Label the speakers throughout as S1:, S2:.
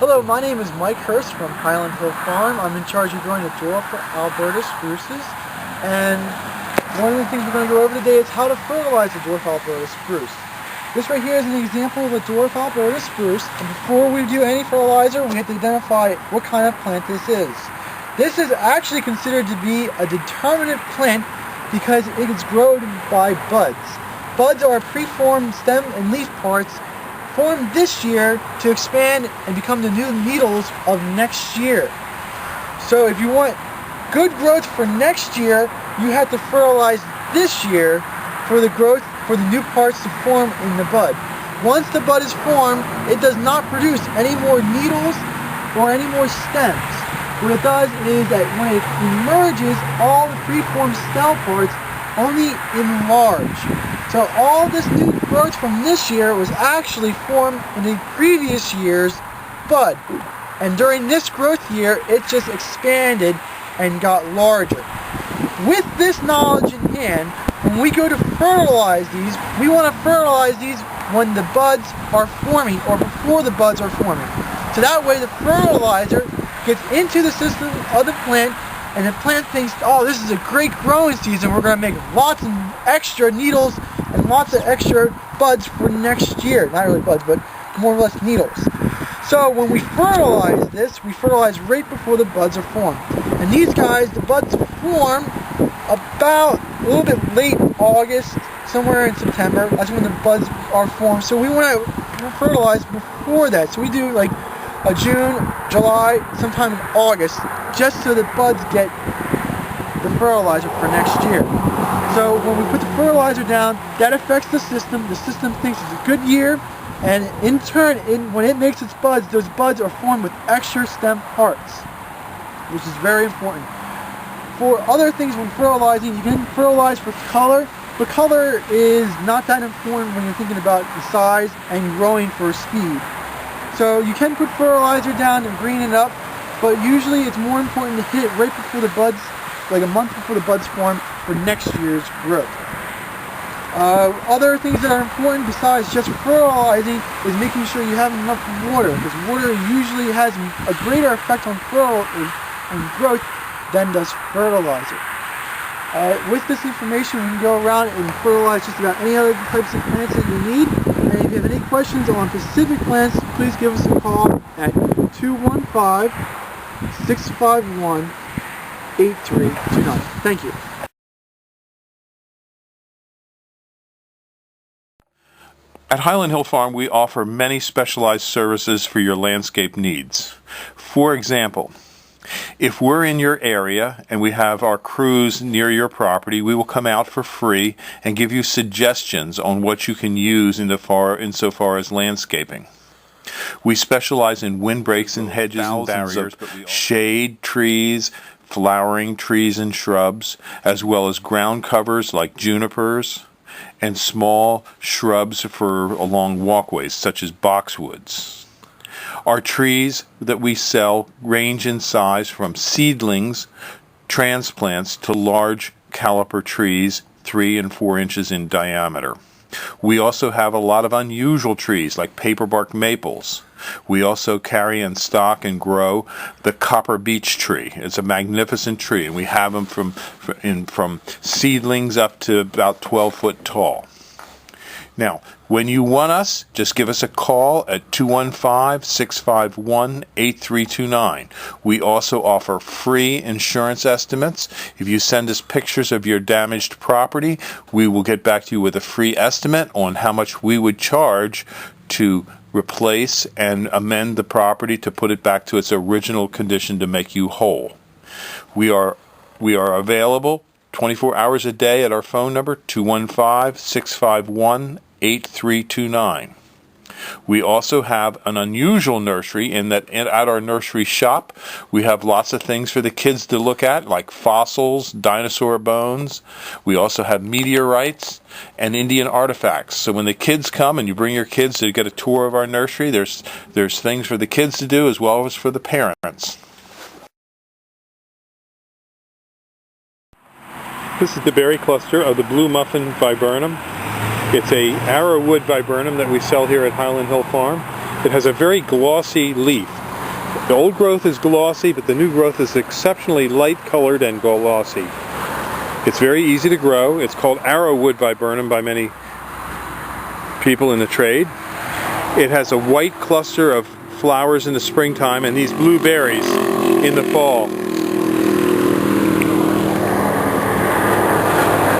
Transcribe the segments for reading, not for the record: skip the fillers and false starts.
S1: Hello, my name is Mike Hurst from Highland Hill Farm. I'm in charge of growing the dwarf Alberta spruces. And one of the things we're going to go over today is how to fertilize the dwarf Alberta spruce. This right here is an example of a dwarf Alberta spruce. And before we do any fertilizer, we have to identify what kind of plant this is. This is actually considered to be a determinate plant because it is grown by buds. Buds are preformed stem and leaf parts formed this year to expand and become the new needles of next year. So if you want good growth for next year, you have to fertilize this year for the growth, for the new parts to form in the bud. Once the bud is formed, it does not produce any more needles or any more stems. What it does is that when it emerges, all the preformed stem parts only enlarge. So all this new growth from this year was actually formed in the previous year's bud. And during this growth year, it just expanded and got larger. With this knowledge in hand, when we go to fertilize these, we want to fertilize these when the buds are forming or before the buds are forming. So that way the fertilizer gets into the system of the plant and the plant thinks, oh, this is a great growing season. We're going to make lots of extra needles and lots of extra buds for next year. Not really buds, but more or less needles. So when we fertilize this, we fertilize right before the buds are formed. And these guys, the buds form about a little bit late August, somewhere in September. That's when the buds are formed. So we want to fertilize before that. So we do like a June, July, sometime in August, just so the buds get the fertilizer for next year. So when we put the fertilizer down, that affects the system. The system thinks it's a good year, and in turn, when it makes its buds, those buds are formed with extra stem parts, which is very important. For other things when fertilizing, you can fertilize for color, but color is not that important when you're thinking about the size and growing for speed. So you can put fertilizer down and green it up, but usually it's more important to hit it right before the buds, like a month before the buds form, for next year's growth. Other things that are important besides just fertilizing is making sure you have enough water, because water usually has a greater effect on growth than does fertilizer. With this information, we can go around and fertilize just about any other types of plants that you need. And if you have any questions on specific plants, please give us a call at 215-651-8329. Thank you.
S2: At Highland Hill Farm, we offer many specialized services for your landscape needs. For example, if we're in your area and we have our crews near your property, we will come out for free and give you suggestions on what you can use insofar as landscaping. We specialize in windbreaks and hedges and barriers, shade trees, flowering trees and shrubs, as well as ground covers like junipers, and small shrubs for along walkways, such as boxwoods. Our trees that we sell range in size from seedlings, transplants, to large caliper trees 3 and 4 inches in diameter. We also have a lot of unusual trees like paperbark maples. We also carry in stock and grow the copper beech tree. It's a magnificent tree, and we have them from seedlings up to about 12 foot tall. Now, when you want us, just give us a call at 215-651-8329. We also offer free insurance estimates. If you send us pictures of your damaged property, we will get back to you with a free estimate on how much we would charge to replace and amend the property to put it back to its original condition to make you whole. We are available 24 hours a day at our phone number, 215-651-8329. We also have an unusual nursery in that at our nursery shop, we have lots of things for the kids to look at, like fossils, dinosaur bones. We also have meteorites and Indian artifacts. So when the kids come and you bring your kids to get a tour of our nursery, there's things for the kids to do as well as for the parents. This is the berry cluster of the blue muffin viburnum. It's a arrowwood viburnum that we sell here at Highland Hill Farm. It has a very glossy leaf. The old growth is glossy, but the new growth is exceptionally light colored and glossy. It's very easy to grow. It's called arrowwood viburnum by many people in the trade. It has a white cluster of flowers in the springtime and these blue berries in the fall.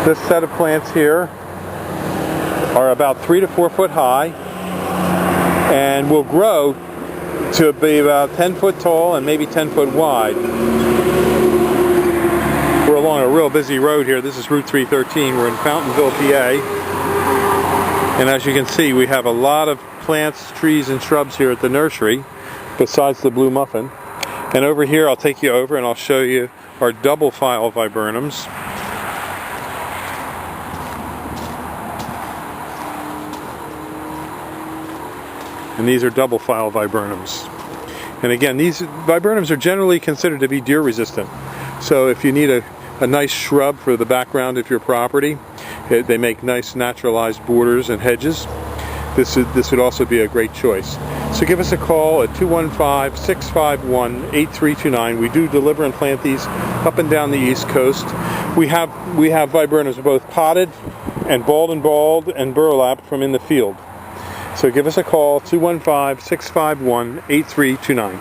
S2: This set of plants here are about 3 to 4 foot high and will grow to be about 10 foot tall and maybe 10 foot wide. We're along a real busy road here. This is Route 313. We're in Fountainville, PA. And as you can see, we have a lot of plants, trees, and shrubs here at the nursery, besides the blue muffin. And over here, I'll take you over and I'll show you our double file viburnums. And these are double file viburnums. And again, these viburnums are generally considered to be deer resistant. So if you need a nice shrub for the background of your property, they make nice naturalized borders and hedges. This would also be a great choice. So give us a call at 215-651-8329. We do deliver and plant these up and down the East Coast. We have viburnums both potted and balled and burlapped from in the field. So give us a call, 215-651-8329.